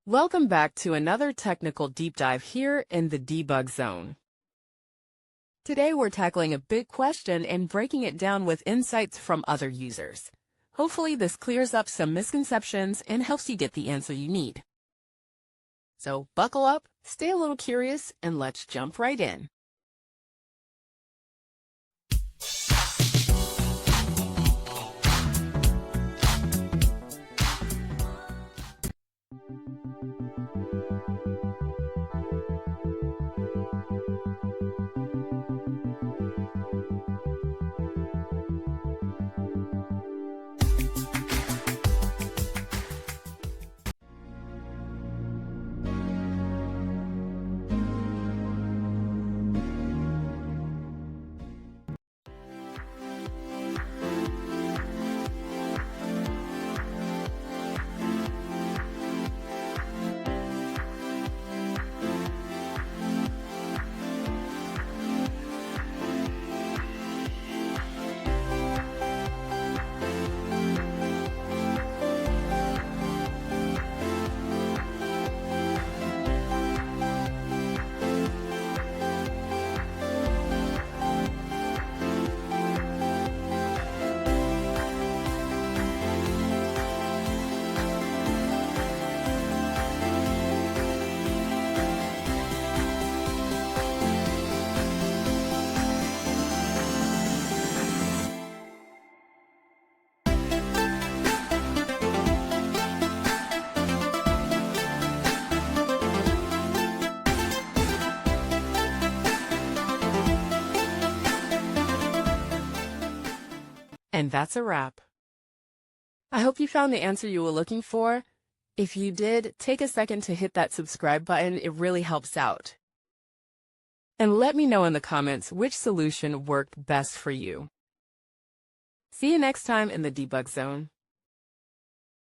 Welcome back to another technical deep dive here in the debug zone. Today we're tackling a big question and breaking it down with insights from other users. Hopefully this clears up some misconceptions and helps you get the answer you need. So buckle up, stay a little curious, and let's jump right in. And that's a wrap. I hope you found the answer you were looking for. If you did, take a second to hit that subscribe button. It really helps out. And let me know in the comments which solution worked best for you. See you next time in the debug zone.